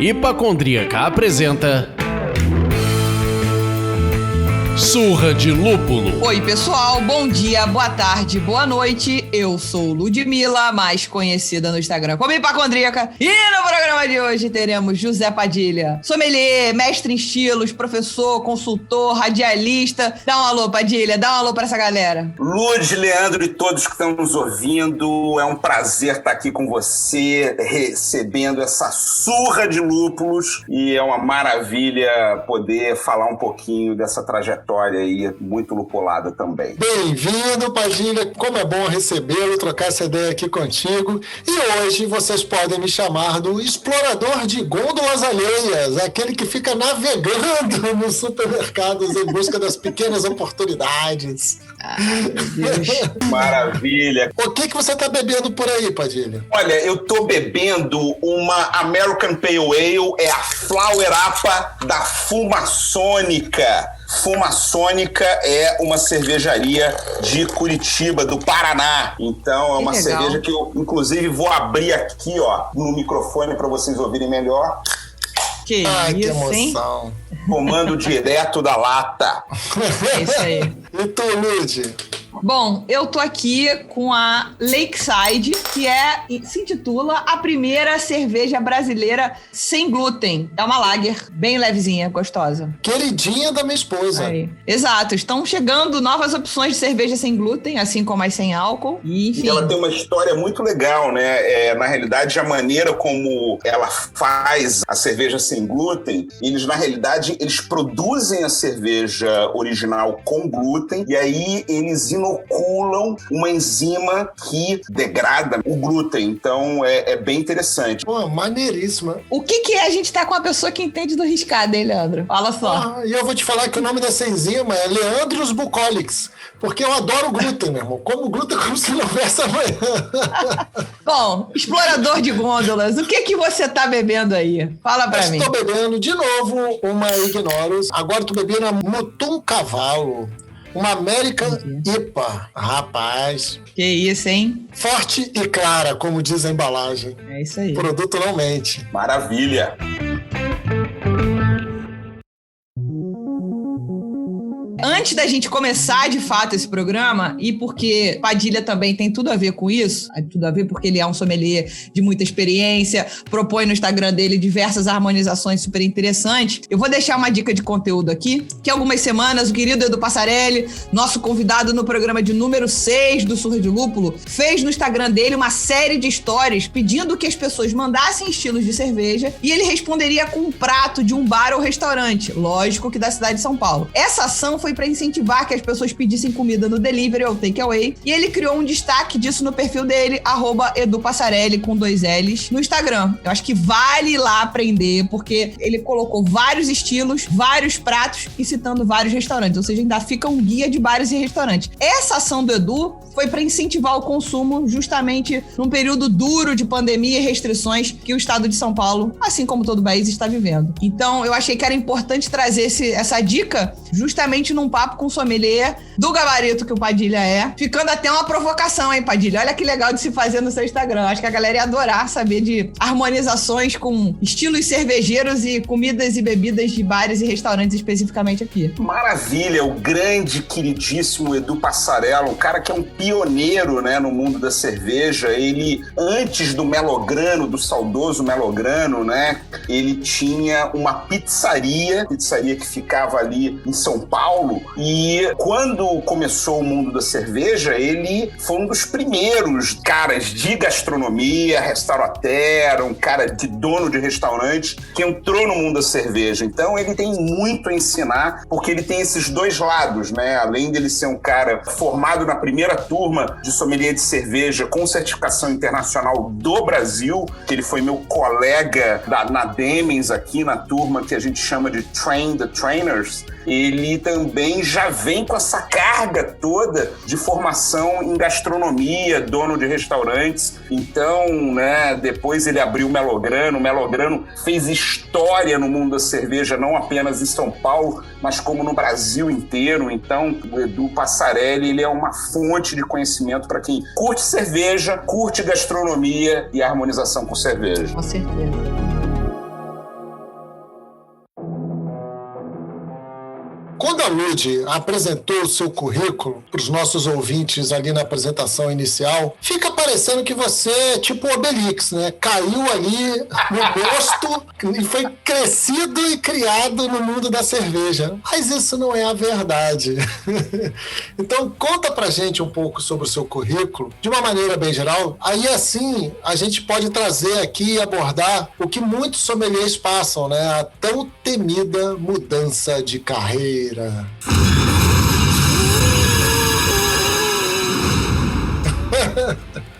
Hipacondríaca apresenta Surra de Lúpulo. Oi, pessoal, bom dia, boa tarde, boa noite. Eu sou Ludmilla, mais conhecida no Instagram como Hipacondríaca. E no programa de hoje teremos José Padilha, sommelier, mestre em estilos, professor, consultor, radialista. Dá um alô, Padilha, dá um alô pra essa galera. Lud, Leandro e todos que estão nos ouvindo, é um prazer estar aqui com você, recebendo essa surra de lúpulos, e é uma maravilha poder falar um pouquinho dessa trajetória aí, muito lupulada também. Bem-vindo, Padilha, como é bom recebê-lo, trocar essa ideia aqui contigo. E hoje vocês podem me chamar do explorador de gôndolas alheias, aquele que fica navegando nos supermercados em busca das pequenas oportunidades. Meu Deus. Maravilha. O que você está bebendo por aí, Padilha? Olha, eu tô bebendo uma American Pale Ale, é a Flower Apa da Fumaçônica. Fumaçônica é uma cervejaria de Curitiba, do Paraná. Então é uma cerveja que eu, inclusive, vou abrir aqui, ó, no microfone para vocês ouvirem melhor. Que isso, hein? Tomando direto da lata. É isso aí. E tu, Lud? Bom, eu tô aqui com a Lakeside, que se intitula a primeira cerveja brasileira sem glúten. É uma lager bem levezinha, gostosa. Queridinha da minha esposa. Aí. Exato, estão chegando novas opções de cerveja sem glúten, assim como as sem álcool. E, enfim. E ela tem uma história muito legal, né? Na realidade, a maneira como ela faz a cerveja sem glúten, na realidade, eles produzem a cerveja original com glúten, e aí eles inoculam uma enzima que degrada o glúten. Então, é bem interessante. Pô, maneiríssima. O que é a gente tá com uma pessoa que entende do riscado, hein, Leandro? Fala só. E eu vou te falar que o nome dessa enzima é Leandros Bucolics, porque eu adoro glúten, meu irmão. Como glúten como se não houvesse amanhã. Bom, explorador de gôndolas, o que você tá bebendo aí? Fala pra mim. Estou bebendo, de novo, uma Ignorus. Agora estou bebendo a Mutum Cavalo. Uma American IPA. Rapaz. Que isso, hein? Forte e clara, como diz a embalagem. É isso aí. O produto não mente. Maravilha. Antes da gente começar, de fato, esse programa, e porque Padilha também tem tudo a ver com isso, tudo a ver porque ele é um sommelier de muita experiência, propõe no Instagram dele diversas harmonizações super interessantes, eu vou deixar uma dica de conteúdo aqui, que algumas semanas o querido Edu Passarelli, nosso convidado no programa de número 6 do Surra de Lúpulo, fez no Instagram dele uma série de stories pedindo que as pessoas mandassem estilos de cerveja e ele responderia com um prato de um bar ou restaurante, lógico que da cidade de São Paulo. Essa ação foi para incentivar que as pessoas pedissem comida no delivery ou takeaway, e ele criou um destaque disso no perfil dele, @EduPassarelli com 2 L's, no Instagram. Eu acho que vale ir lá aprender, porque ele colocou vários estilos, vários pratos e citando vários restaurantes, ou seja, ainda fica um guia de bares e restaurantes. Essa ação do Edu foi para incentivar o consumo justamente num período duro de pandemia e restrições que o estado de São Paulo, assim como todo o país, está vivendo. Então, eu achei que era importante trazer essa dica justamente num papo com o sommelier do gabarito que o Padilha é. Ficando até uma provocação, hein, Padilha? Olha que legal de se fazer no seu Instagram. Acho que a galera ia adorar saber de harmonizações com estilos cervejeiros e comidas e bebidas de bares e restaurantes especificamente aqui. Maravilha! O grande, queridíssimo Edu Passarello, um cara que é um pioneiro, né, no mundo da cerveja. Ele, antes do Melograno, do saudoso Melograno, né, ele tinha uma pizzaria que ficava ali em São Paulo, e quando começou o mundo da cerveja, ele foi um dos primeiros caras de gastronomia, restaurateur, um cara de dono de restaurante que entrou no mundo da cerveja. Então ele tem muito a ensinar, porque ele tem esses dois lados, né? Além dele ser um cara formado na primeira turma de sommelier de cerveja com certificação internacional do Brasil, que ele foi meu colega na Demens aqui na turma que a gente chama de Train the Trainers. ele também já vem com essa carga toda de formação em gastronomia, dono de restaurantes. Então, né, depois ele abriu o Melograno fez história no mundo da cerveja, não apenas em São Paulo, mas como no Brasil inteiro. Então, o Edu Passarelli, ele é uma fonte de conhecimento para quem curte cerveja, curte gastronomia e harmonização com cerveja. Com certeza. Quando a Lud apresentou o seu currículo para os nossos ouvintes ali na apresentação inicial, fica parecendo que você é tipo Obelix, né? Caiu ali no gosto e foi crescido e criado no mundo da cerveja. Mas isso não é a verdade. Então, conta pra gente um pouco sobre o seu currículo, de uma maneira bem geral. Aí, assim, a gente pode trazer aqui e abordar o que muitos sommeliers passam, né? A tão temida mudança de carreira.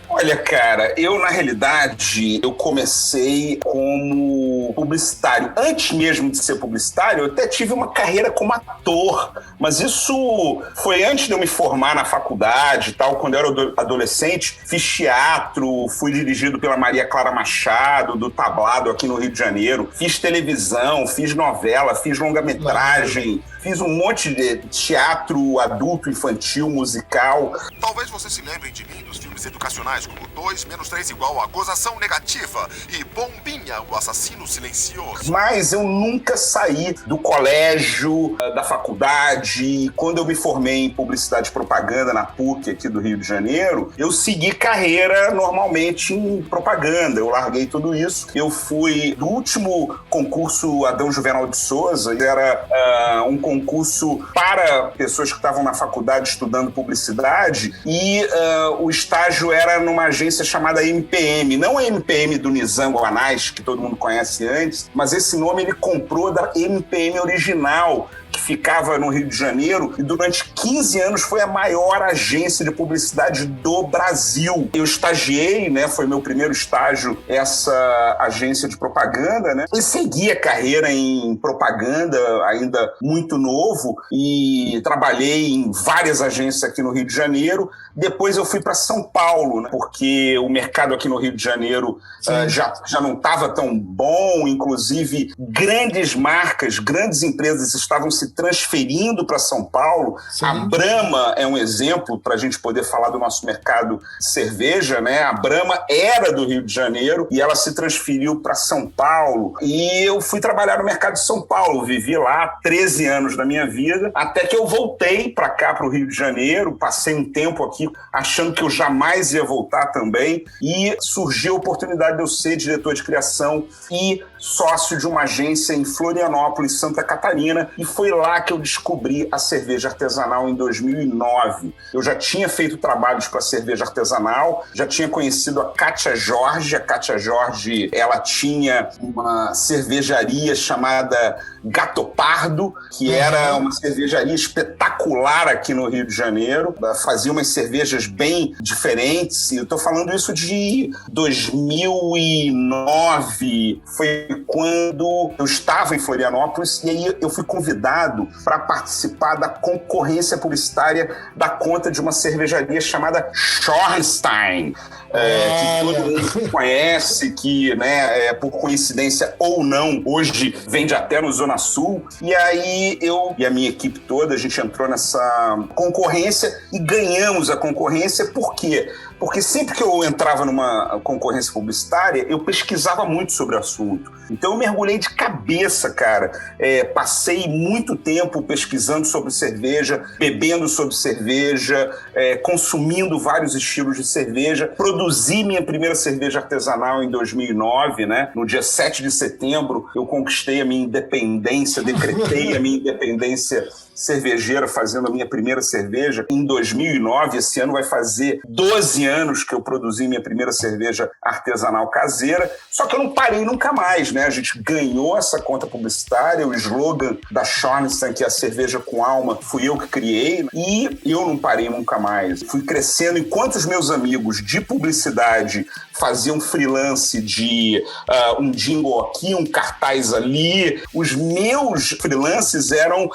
Olha, cara, na realidade, eu comecei como publicitário. Antes mesmo de ser publicitário, eu até tive uma carreira como ator, mas isso foi antes de eu me formar na faculdade e tal. Quando eu era adolescente, fiz teatro, fui dirigido pela Maria Clara Machado, do Tablado, aqui no Rio de Janeiro. Fiz televisão, fiz novela, fiz longa-metragem, fiz um monte de teatro adulto, infantil, musical. Talvez você se lembre de mim dos filmes educacionais como 2 menos 3 igual a gozação negativa e Bombinha, o assassino silencioso. Mas eu nunca saí do colégio, da faculdade. Quando eu me formei em publicidade e propaganda na PUC aqui do Rio de Janeiro, eu segui carreira normalmente em propaganda. Eu larguei tudo isso. Eu fui do último concurso Adão Juvenal de Souza. Era um concurso para pessoas que estavam na faculdade estudando publicidade e o estágio era numa agência chamada MPM, não a MPM do Nizango Anais, que todo mundo conhece antes, mas esse nome ele comprou da MPM original, que ficava no Rio de Janeiro e durante 15 anos foi a maior agência de publicidade do Brasil. Eu estagiei, né, foi meu primeiro estágio, essa agência de propaganda, né, e segui a carreira em propaganda ainda muito novo e trabalhei em várias agências aqui no Rio de Janeiro. Depois eu fui para São Paulo, né, porque o mercado aqui no Rio de Janeiro já não estava tão bom, inclusive grandes marcas, grandes empresas estavam se transferindo para São Paulo. Sim. A Brahma é um exemplo para a gente poder falar do nosso mercado de cerveja, né? A Brahma era do Rio de Janeiro e ela se transferiu para São Paulo e eu fui trabalhar no mercado de São Paulo, vivi lá 13 anos da minha vida, até que eu voltei para cá, para o Rio de Janeiro, passei um tempo aqui achando que eu jamais ia voltar também e surgiu a oportunidade de eu ser diretor de criação e sócio de uma agência em Florianópolis, Santa Catarina, e foi lá que eu descobri a cerveja artesanal em 2009. Eu já tinha feito trabalhos com a cerveja artesanal, já tinha conhecido a Kátia Jorge. A Kátia Jorge, ela tinha uma cervejaria chamada Gato Pardo, que era uma cervejaria espetacular aqui no Rio de Janeiro. Fazia umas cervejas bem diferentes, e eu tô falando isso de 2009, foi quando eu estava em Florianópolis, e aí eu fui convidado para participar da concorrência publicitária da conta de uma cervejaria chamada Schornstein, que todo mundo conhece, que, né, por coincidência ou não, hoje vende até no Zona Sul. E aí eu e a minha equipe toda, a gente entrou nessa concorrência e ganhamos a concorrência. Por quê? Porque sempre que eu entrava numa concorrência publicitária, eu pesquisava muito sobre o assunto. Então eu mergulhei de cabeça, cara. Passei muito tempo pesquisando sobre cerveja, bebendo sobre cerveja, consumindo vários estilos de cerveja. Produzi minha primeira cerveja artesanal em 2009, né? No dia 7 de setembro, eu conquistei a minha independência, decretei a minha independência cervejeira, fazendo a minha primeira cerveja em 2009. Esse ano vai fazer 12 anos que eu produzi minha primeira cerveja artesanal caseira, só que eu não parei nunca mais, né? A gente ganhou essa conta publicitária, o slogan da Schornstein, que é a cerveja com alma, fui eu que criei, e eu não parei nunca mais. Fui crescendo enquanto os meus amigos de publicidade faziam freelance de um jingle aqui, um cartaz ali. Os meus freelances eram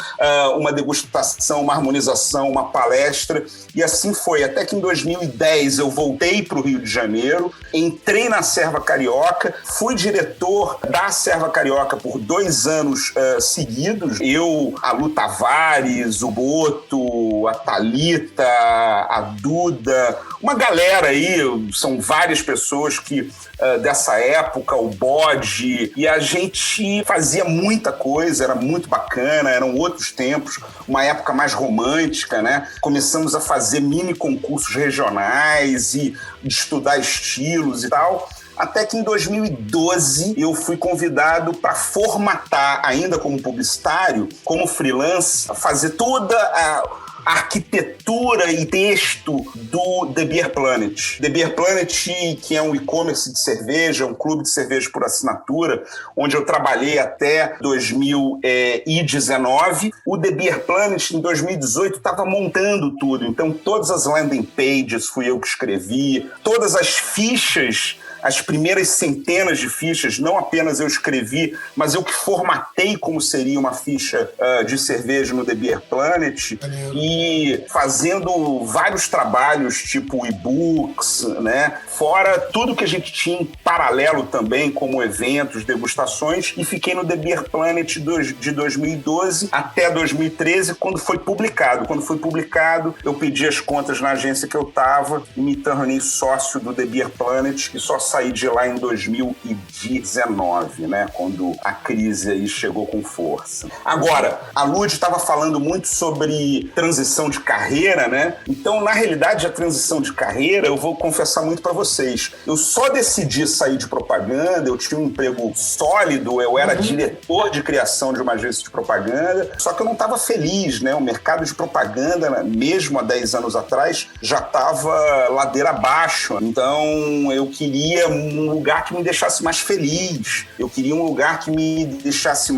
uma degustação, uma harmonização, uma palestra, e assim foi. Até que em 2010 eu voltei para o Rio de Janeiro, entrei na Serva Carioca, fui diretor da Serva Carioca por 2 anos seguidos. Eu, a Lu Tavares, o Boto, a Thalita, a Duda, uma galera aí, são várias pessoas que dessa época, o Bode, e a gente fazia muita coisa, era muito bacana, eram outros tempos, uma época mais romântica, né? Começamos a fazer mini concursos regionais e estudar estilos e tal. Até que em 2012 eu fui convidado para formatar, ainda como publicitário, como freelance, fazer toda a arquitetura e texto do The Beer Planet. The Beer Planet, que é um e-commerce de cerveja, um clube de cerveja por assinatura, onde eu trabalhei até 2019. O The Beer Planet, em 2018, estava montando tudo. Então, todas as landing pages fui eu que escrevi, todas as fichas, as primeiras centenas de fichas, não apenas eu escrevi, mas eu que formatei como seria uma ficha de cerveja no The Beer Planet, e fazendo vários trabalhos, tipo e-books, né? Fora tudo que a gente tinha em paralelo também, como eventos, degustações, e fiquei no The Beer Planet de 2012 até 2013, quando foi publicado. Quando foi publicado, eu pedi as contas na agência que eu estava e me tornei sócio do The Beer Planet, e só saí de lá em 2019, né? Quando a crise aí chegou com força. Agora, a Lud estava falando muito sobre transição de carreira, né? Então, na realidade, a transição de carreira, eu vou confessar muito para vocês. Eu só decidi sair de propaganda, eu tinha um emprego sólido, eu era diretor de criação de uma agência de propaganda, só que eu não estava feliz, né? O mercado de propaganda, mesmo há 10 anos atrás, já estava ladeira abaixo. Então, eu queria um lugar que me deixasse mais feliz. Eu queria um lugar que me deixasse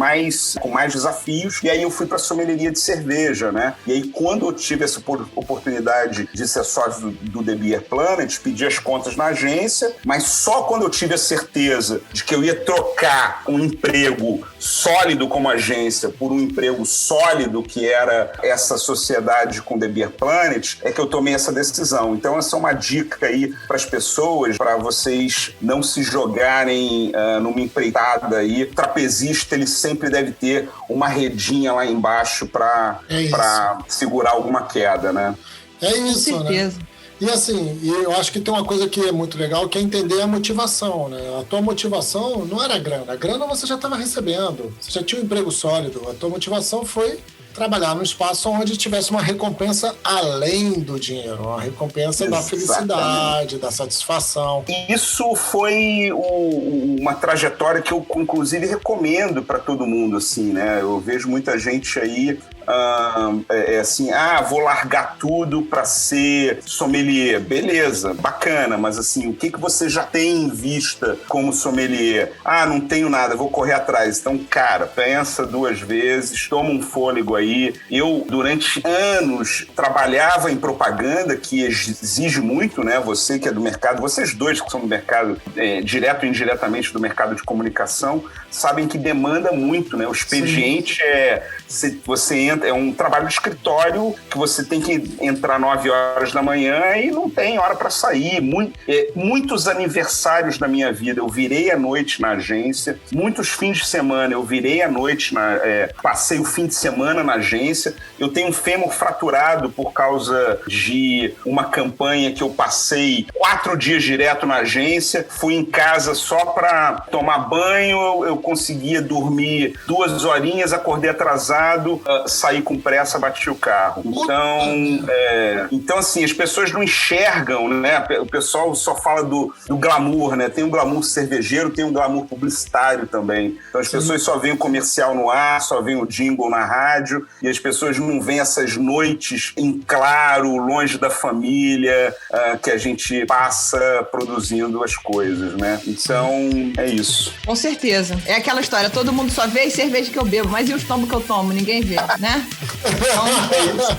com mais desafios. E aí eu fui para a sommelieria de cerveja, né? E aí quando eu tive essa oportunidade de ser sócio do The Beer Planet, pedi as contas na agência, mas só quando eu tive a certeza de que eu ia trocar um emprego sólido como agência por um emprego sólido que era essa sociedade com The Beer Planet, é que eu tomei essa decisão. Então essa é uma dica aí para as pessoas, para vocês não se jogarem numa empreitada aí. O trapezista, ele sempre deve ter uma redinha lá embaixo para segurar alguma queda, né? É isso, com certeza, né? E assim, eu acho que tem uma coisa que é muito legal, que é entender a motivação, né? A tua motivação não era a grana. A grana você já estava recebendo, você já tinha um emprego sólido. A tua motivação foi trabalhar num espaço onde tivesse uma recompensa além do dinheiro, uma recompensa da felicidade, da satisfação. Isso foi uma trajetória que eu, inclusive, recomendo para todo mundo, assim, né? Eu vejo muita gente aí vou largar tudo para ser sommelier. Beleza, bacana, mas assim, o que você já tem em vista como sommelier? Não tenho nada, vou correr atrás. Então, cara, pensa 2 vezes, toma um fôlego aí. Eu, durante anos, trabalhava em propaganda, que exige muito, né? Você que é do mercado, vocês dois que são do mercado, direto e indiretamente do mercado de comunicação, sabem que demanda muito, né? O expediente você entra, é um trabalho de escritório que você tem que entrar 9 horas da manhã e não tem hora para sair. Muitos aniversários da minha vida eu virei à noite na agência, muitos fins de semana eu virei à noite, passei o fim de semana na agência. Eu tenho um fêmur fraturado por causa de uma campanha que eu passei 4 dias direto na agência, fui em casa só para tomar banho, eu conseguia dormir 2 horinhas, acordei atrasado, sair com pressa, bati o carro. Então, assim, as pessoas não enxergam, né? O pessoal só fala do glamour, né? Tem um glamour cervejeiro, tem um glamour publicitário também. Então as pessoas só veem o comercial no ar, só veem o jingle na rádio, e as pessoas não veem essas noites em claro, longe da família, que a gente passa produzindo as coisas, né? Então, é isso. Com certeza. É aquela história, todo mundo só vê a cerveja que eu bebo, mas e os tombos que eu tomo? Ninguém vê, né? Então, é isso.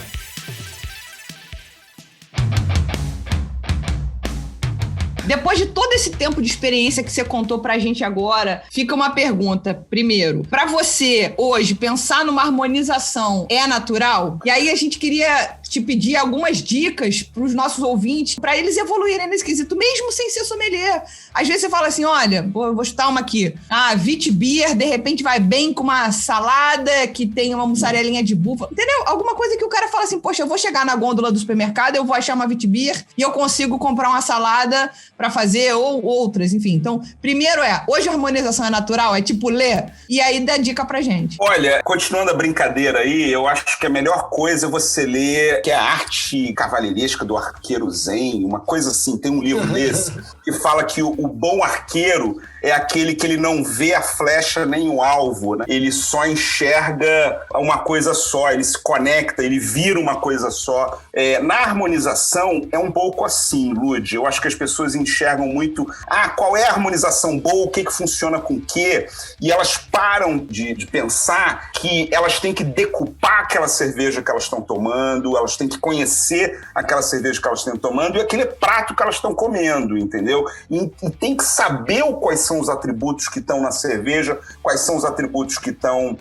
Depois de todo esse tempo de experiência que você contou pra gente agora, fica uma pergunta. Primeiro, pra você, hoje, pensar numa harmonização é natural? E aí a gente queria te pedir algumas dicas pros nossos ouvintes, pra eles evoluírem nesse quesito, mesmo sem ser sommelier. Às vezes você fala assim, olha, vou chutar uma aqui. Witbier, de repente, vai bem com uma salada que tem uma mussarelinha de búfala. Entendeu? Alguma coisa que o cara fala assim, poxa, eu vou chegar na gôndola do supermercado, eu vou achar uma Witbier e eu consigo comprar uma salada pra fazer, ou outras, enfim. Então, primeiro hoje a harmonização é natural? É tipo ler? E aí dá dica pra gente. Olha, continuando a brincadeira aí, eu acho que a melhor coisa é você ler, que é a arte cavalheiresca do arqueiro zen, uma coisa assim, tem um livro desse, que fala que o bom arqueiro é aquele que ele não vê a flecha nem o alvo, né? Ele só enxerga uma coisa só, ele se conecta, ele vira uma coisa só. Na harmonização é um pouco assim, Lud. Eu acho que as pessoas enxergam muito, qual é a harmonização boa, o que funciona com o quê, e elas param de pensar que elas têm que decupar aquela cerveja que elas estão tomando, elas têm que conhecer aquela cerveja que elas estão tomando e aquele prato que elas estão comendo, entendeu? E tem que saber quais são os atributos que estão na cerveja, quais são os atributos que estão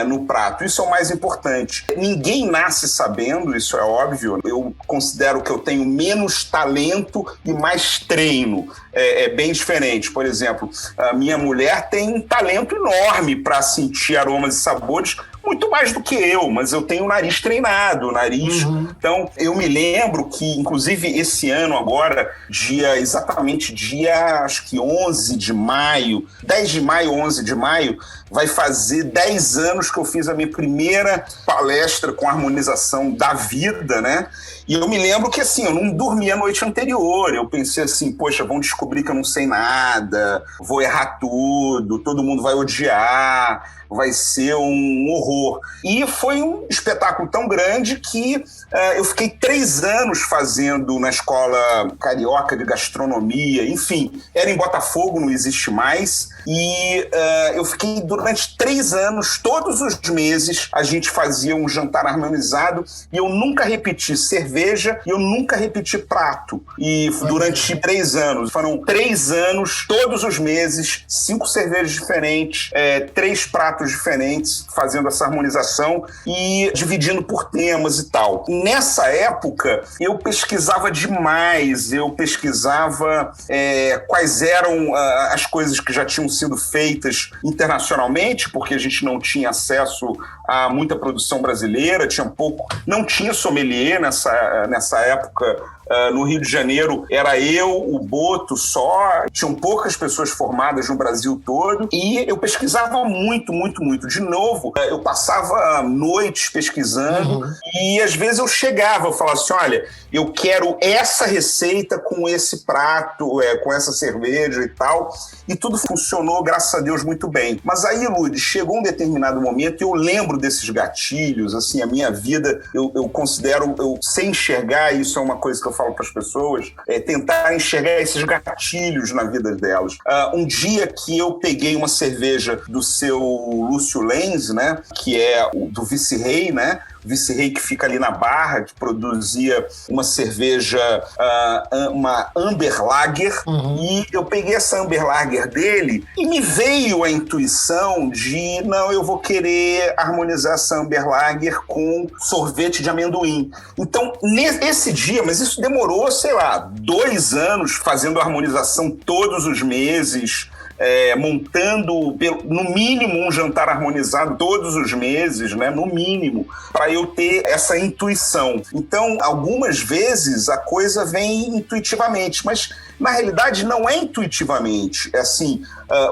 no prato. Isso é o mais importante. Ninguém nasce sabendo, isso é óbvio. Eu considero que eu tenho menos talento e mais treino. É bem diferente. Por exemplo, a minha mulher tem um talento enorme para sentir aromas e sabores, muito mais do que eu, mas eu tenho o nariz treinado, Então, eu me lembro que, inclusive, esse ano agora, exatamente dia, acho que 11 de maio, 10 de maio, 11 de maio, vai fazer 10 anos que eu fiz a minha primeira palestra com harmonização da vida, né? E eu me lembro que, assim, eu não dormi a noite anterior. Eu pensei assim, poxa, vão descobrir que eu não sei nada, vou errar tudo, todo mundo vai odiar, vai ser um horror. E foi um espetáculo tão grande que eu fiquei 3 anos fazendo na escola carioca de gastronomia, enfim, era em Botafogo, não existe mais, e eu fiquei durante 3 anos, todos os meses, a gente fazia um jantar harmonizado e eu nunca repeti cerveja e eu nunca repeti prato. E durante 3 anos, foram 3 anos, todos os meses, 5 cervejas diferentes, 3 pratos diferentes, fazendo essa harmonização e dividindo por temas e tal. Nessa época, eu pesquisava demais, eu pesquisava quais eram as coisas que já tinham sido feitas internacionalmente, porque a gente não tinha acesso a muita produção brasileira, não tinha sommelier nessa época. No Rio de Janeiro era eu, o Boto só, tinham poucas pessoas formadas no Brasil todo e eu pesquisava muito, muito, muito. De novo, eu passava noites pesquisando e às vezes eu chegava, eu falava assim, olha, eu quero essa receita com esse prato, com essa cerveja e tal, e tudo funcionou, graças a Deus, muito bem. Mas aí, Lud, chegou um determinado momento e eu lembro desses gatilhos, assim, a minha vida, eu considero, eu sei enxergar, isso é uma coisa que eu falo para as pessoas, tentar enxergar esses gatilhos na vida delas. Um dia que eu peguei uma cerveja do seu Lúcio Lenz, né, que é do Vice-Rei, né, Vice-Rei que fica ali na Barra, que produzia uma cerveja, uma Amber Lager, e eu peguei essa Amber Lager dele e me veio a intuição de, não, eu vou querer harmonizar essa Amber Lager com sorvete de amendoim. Então, nesse dia, mas isso demorou, sei lá, 2 anos fazendo harmonização todos os meses, montando, no mínimo, um jantar harmonizado todos os meses, né? No mínimo, para eu ter essa intuição. Então, algumas vezes a coisa vem intuitivamente, mas na realidade não é intuitivamente. É assim,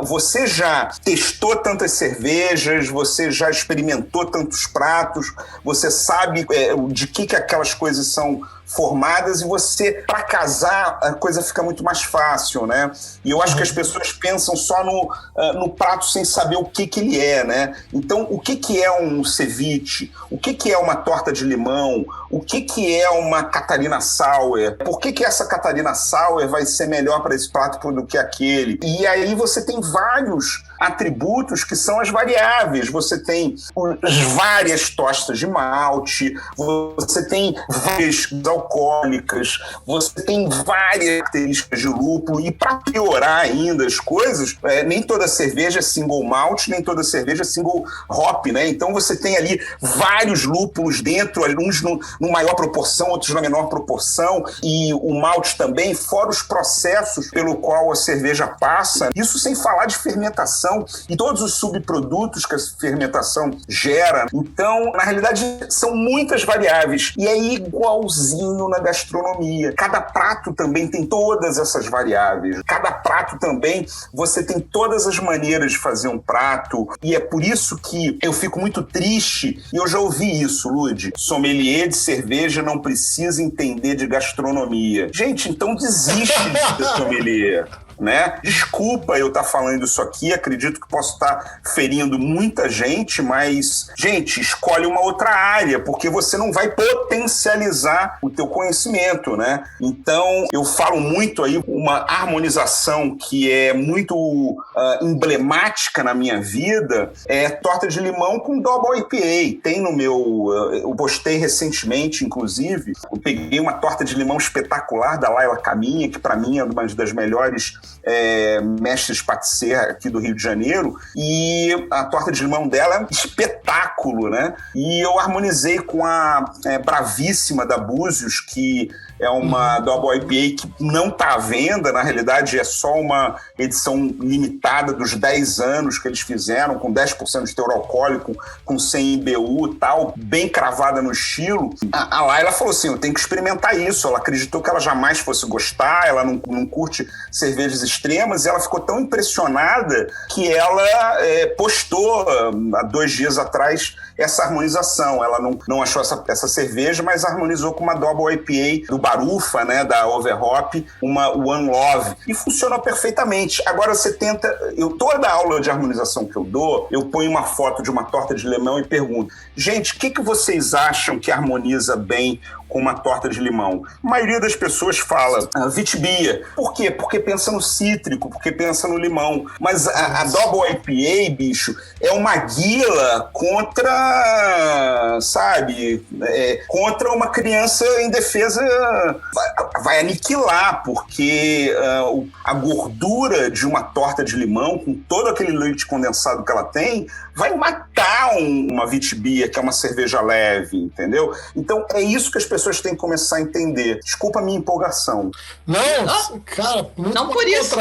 você já testou tantas cervejas, você já experimentou tantos pratos, você sabe de que aquelas coisas são formadas, e você, para casar, a coisa fica muito mais fácil, né? E eu acho que as pessoas pensam só no prato sem saber o que ele é, né? Então, o que é um ceviche? O que é uma torta de limão? O que é uma Catarina Sour? Por que essa Catarina Sour vai ser melhor para esse prato do que aquele? E aí você tem vários atributos que são as variáveis. Você tem as várias tostas de malte, você tem várias alcoólicas, você tem várias características de lúpulo, e para piorar ainda as coisas, nem toda cerveja é single malt, nem toda cerveja é single hop, né? Então você tem ali vários lúpulos dentro, uns no maior proporção, outros na menor proporção, e o malte também, fora os processos pelo qual a cerveja passa, isso sem falar de fermentação e todos os subprodutos que a fermentação gera. Então, na realidade, são muitas variáveis, e é igualzinho na gastronomia. Cada prato também tem todas essas variáveis. Cada prato também, você tem todas as maneiras de fazer um prato, e é por isso que eu fico muito triste, e eu já ouvi isso, Lud. Sommelier de cerveja não precisa entender de gastronomia. Gente, então desiste de ser sommelier. Né? Desculpa eu estar falando isso aqui, acredito que posso estar ferindo muita gente, mas, gente, escolhe uma outra área, porque você não vai potencializar o teu conhecimento, né? Então, eu falo muito aí, uma harmonização que é muito emblemática na minha vida, é torta de limão com Double IPA. Tem no meu... eu postei recentemente, inclusive, eu peguei uma torta de limão espetacular da Laila Caminha, que para mim é uma das melhores mestres patissier aqui do Rio de Janeiro, e a torta de limão dela é um espetáculo, né? E eu harmonizei com a Bravíssima da Búzios, que é uma Double IPA que não está à venda, na realidade é só uma edição limitada dos 10 anos que eles fizeram, com 10% de teor alcoólico, com 100 IBU e tal, bem cravada no estilo. A Laila falou assim, eu tenho que experimentar isso. Ela acreditou que ela jamais fosse gostar, ela não curte cervejas extremas, e ela ficou tão impressionada que ela postou há 2 dias atrás essa harmonização. Ela não achou essa cerveja, mas harmonizou com uma Double IPA do Barufa, né, da Overhop, uma One Love, e funcionou perfeitamente. Agora você tenta... toda aula de harmonização que eu dou, eu ponho uma foto de uma torta de limão e pergunto, gente, o que vocês acham que harmoniza bem com uma torta de limão? A maioria das pessoas fala Vitibia. Por quê? Porque pensa no cítrico, porque pensa no limão. Mas a Double IPA, bicho, é uma guila contra, sabe, contra uma criança indefesa. Vai aniquilar, porque a gordura de uma torta de limão, com todo aquele leite condensado que ela tem, vai matar uma Vitibia, que é uma cerveja leve, entendeu? Então é isso que as pessoas têm que começar a entender. Desculpa a minha empolgação. Não, cara, muito não por isso.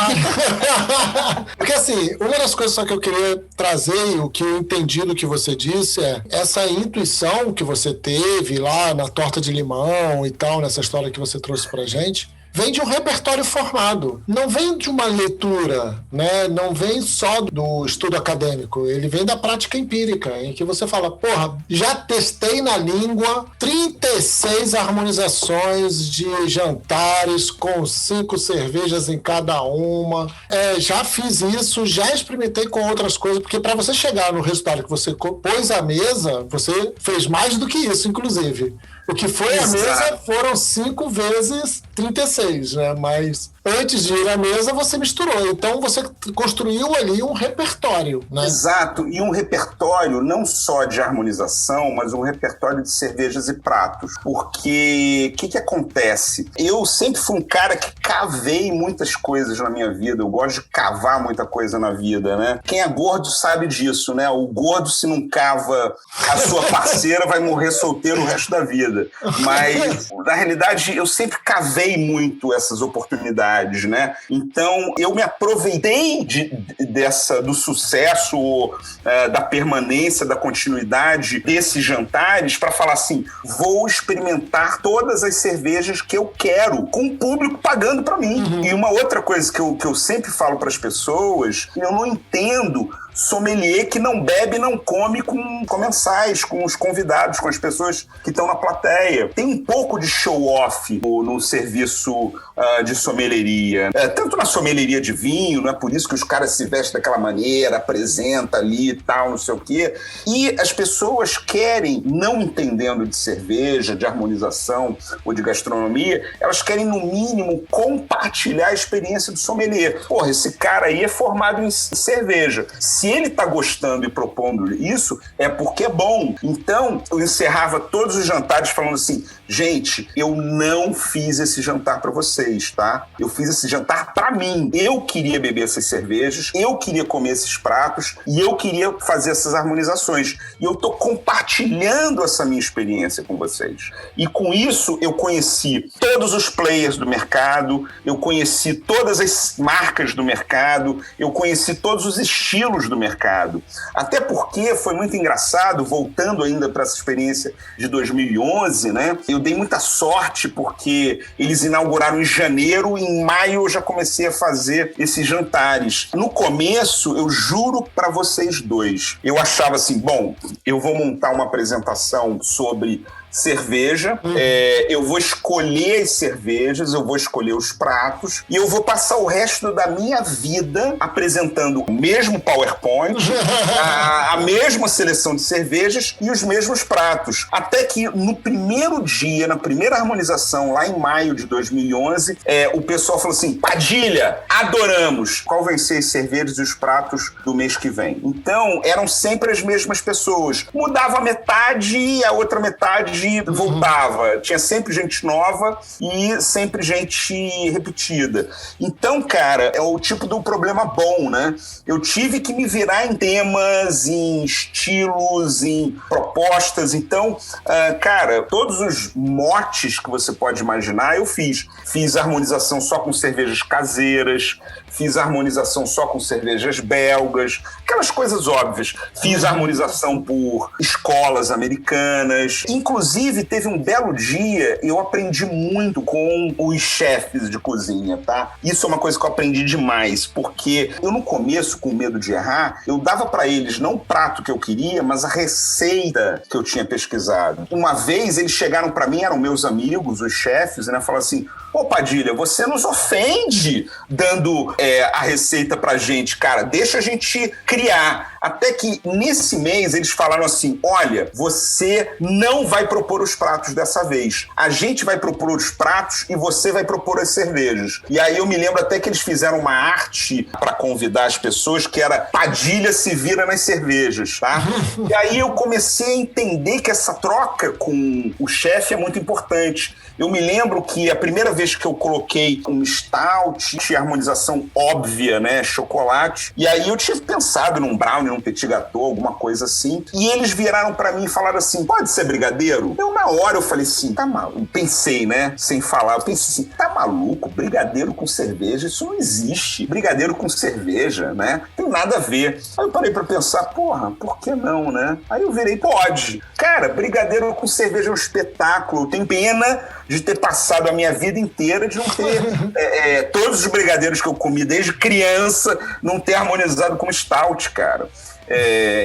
Porque assim, uma das coisas só que eu queria trazer, o que eu entendi do que você disse, é essa intuição que você teve lá na torta de limão e tal, nessa história que você trouxe pra gente, vem de um repertório formado, não vem de uma leitura, né? Não vem só do estudo acadêmico, ele vem da prática empírica, em que você fala, porra, já testei na língua 36 harmonizações de jantares com 5 cervejas em cada uma, já fiz isso, já experimentei com outras coisas, porque para você chegar no resultado que você pôs à mesa, você fez mais do que isso, inclusive. O que foi à mesa foram 5 vezes 36, né? Mas antes de ir à mesa, você misturou. Então, você construiu ali um repertório, né? Exato. E um repertório não só de harmonização, mas um repertório de cervejas e pratos. Porque o que acontece? Eu sempre fui um cara que cavei muitas coisas na minha vida. Eu gosto de cavar muita coisa na vida, né? Quem é gordo sabe disso, né? O gordo, se não cava a sua parceira, vai morrer solteiro o resto da vida. Mas, na realidade, eu sempre cavei aprovei muito essas oportunidades, né? Então, eu me aproveitei do sucesso, da permanência, da continuidade desses jantares para falar assim, vou experimentar todas as cervejas que eu quero, com o público pagando para mim. Uhum. E uma outra coisa que eu sempre falo para as pessoas, eu não entendo sommelier que não bebe, não come com comensais, com os convidados, com as pessoas que estão na plateia. Tem um pouco de show-off no serviço de sommelieria. Tanto na sommelieria de vinho, não é por isso que os caras se vestem daquela maneira, apresenta ali e tal, não sei o quê. E as pessoas querem, não entendendo de cerveja, de harmonização ou de gastronomia, elas querem, no mínimo, compartilhar a experiência do sommelier. Porra, esse cara aí é formado em cerveja. Se ele está gostando e propondo isso, é porque é bom. Então, eu encerrava todos os jantares falando assim, gente, eu não fiz esse jantar para vocês, tá? Eu fiz esse jantar para mim. Eu queria beber essas cervejas, eu queria comer esses pratos e eu queria fazer essas harmonizações. E eu tô compartilhando essa minha experiência com vocês. E com isso, eu conheci todos os players do mercado, eu conheci todas as marcas do mercado, eu conheci todos os estilos do mercado. Até porque foi muito engraçado, voltando ainda para essa experiência de 2011, né? Eu dei muita sorte porque eles inauguraram em janeiro e em maio eu já comecei a fazer esses jantares. No começo, eu juro para vocês dois, eu achava assim, bom, eu vou montar uma apresentação sobre cerveja, eu vou escolher as cervejas, eu vou escolher os pratos e eu vou passar o resto da minha vida apresentando o mesmo PowerPoint, a mesma seleção de cervejas e os mesmos pratos. Até que no primeiro dia, na primeira harmonização, lá em maio de 2011, o pessoal falou assim, Padilha, adoramos! Qual vão ser as cervejas e os pratos do mês que vem? Então, eram sempre as mesmas pessoas. Mudava a metade e a outra metade voltava. Tinha sempre gente nova e sempre gente repetida. Então, cara, é o tipo do problema bom, né? Eu tive que me virar em temas, em estilos, em propostas. Então, cara, todos os motes que você pode imaginar, eu fiz. Fiz harmonização só com cervejas caseiras, fiz harmonização só com cervejas belgas, aquelas coisas óbvias. Fiz harmonização por escolas americanas. Inclusive, teve um belo dia, eu aprendi muito com os chefes de cozinha, tá? Isso é uma coisa que eu aprendi demais, porque eu no começo, com medo de errar, eu dava pra eles não o prato que eu queria, mas a receita que eu tinha pesquisado. Uma vez, eles chegaram pra mim, eram meus amigos, os chefes, né? Falaram assim, ô Padilha, você nos ofende dando a receita pra gente, cara, deixa a gente criar. Até que nesse mês eles falaram assim, olha, você não vai propor os pratos dessa vez. A gente vai propor os pratos e você vai propor as cervejas. E aí eu me lembro até que eles fizeram uma arte para convidar as pessoas que era Padilha se vira nas cervejas, tá? E aí eu comecei a entender que essa troca com o chefe é muito importante. Eu me lembro que a primeira vez que eu coloquei um stout, tinha harmonização óbvia, né, chocolate, e aí eu tinha pensado num brownie, num petit gâteau, alguma coisa assim, e eles viraram pra mim e falaram assim, pode ser brigadeiro? Eu, na hora, eu falei assim, tá maluco, pensei, né, sem falar, eu pensei assim, tá maluco, brigadeiro com cerveja, isso não existe, brigadeiro com cerveja, né, tem nada a ver. Aí eu parei pra pensar, porra, por que não, né? Aí eu virei, pode. Cara, brigadeiro com cerveja é um espetáculo, eu tenho pena de ter passado a minha vida inteira de não ter todos os brigadeiros que eu comi desde criança, não ter harmonizado com stout, cara.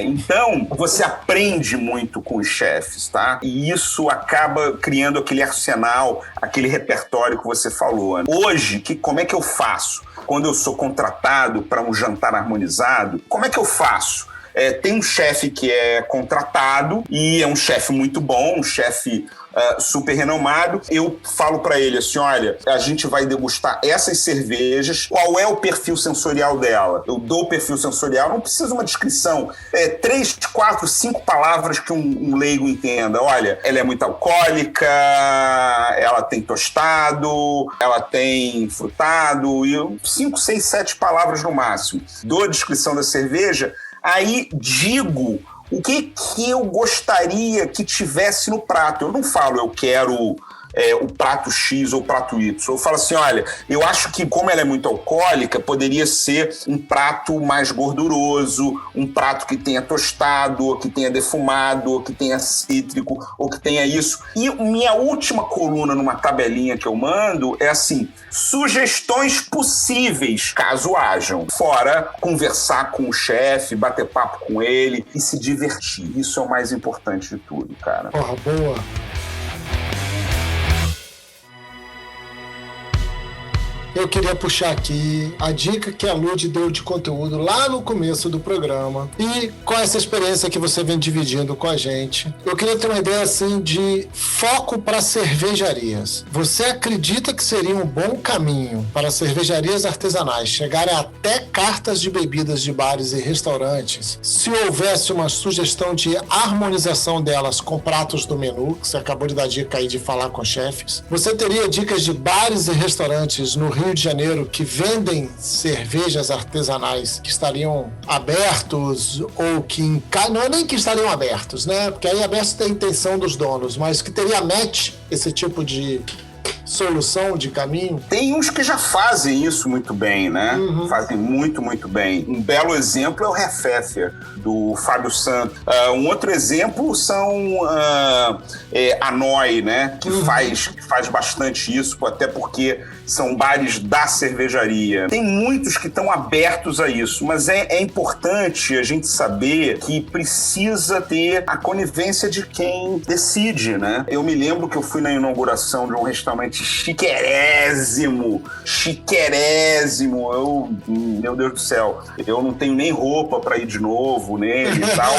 Então, você aprende muito com os chefes, tá? E isso acaba criando aquele arsenal, aquele repertório que você falou, né? Hoje, como é que eu faço? Quando eu sou contratado para um jantar harmonizado, como é que eu faço? Tem um chefe que é contratado e é um chefe muito bom, um chefe super renomado. Eu falo pra ele assim, olha, a gente vai degustar essas cervejas, qual é o perfil sensorial dela? Eu dou o perfil sensorial, não precisa uma descrição, 3, 4, 5 palavras que um leigo entenda. Olha, ela é muito alcoólica, ela tem tostado, ela tem frutado, e 5, 6, 7 palavras no máximo. Dou a descrição da cerveja, aí digo o que eu gostaria que tivesse no prato. Eu não falo, eu quero o prato X ou o prato Y. Eu falo assim, olha, eu acho que como ela é muito alcoólica, poderia ser um prato mais gorduroso, um prato que tenha tostado, ou que tenha defumado, ou que tenha cítrico, ou que tenha isso. E minha última coluna numa tabelinha que eu mando é assim, sugestões possíveis, caso hajam. Fora conversar com o chefe, bater papo com ele e se divertir. Isso é o mais importante de tudo, cara. Porra, boa. Eu queria puxar aqui a dica que a Lud deu de conteúdo lá no começo do programa e com essa experiência que você vem dividindo com a gente. Eu queria ter uma ideia assim de foco para cervejarias. Você acredita que seria um bom caminho para cervejarias artesanais chegarem até cartas de bebidas de bares e restaurantes se houvesse uma sugestão de harmonização delas com pratos do menu, que você acabou de dar dica aí de falar com chefes? Você teria dicas de bares e restaurantes no Rio de Janeiro que vendem cervejas artesanais que estariam abertos ou que... Não é nem que estariam abertos, né? Porque aí abertos tem a intenção dos donos, mas que teria match esse tipo de solução de caminho? Tem uns que já fazem isso muito bem, né? Fazem muito, muito bem. Um belo exemplo é o Refefer, do Fábio Santos. Um outro exemplo são a Noi, né? Que faz bastante isso, até porque são bares da cervejaria. Tem muitos que estão abertos a isso, mas é importante a gente saber que precisa ter a conivência de quem decide, né? Eu me lembro que eu fui na inauguração de um restaurante chiquerésimo. Meu Deus do céu, eu não tenho nem roupa para ir de novo nele e tal.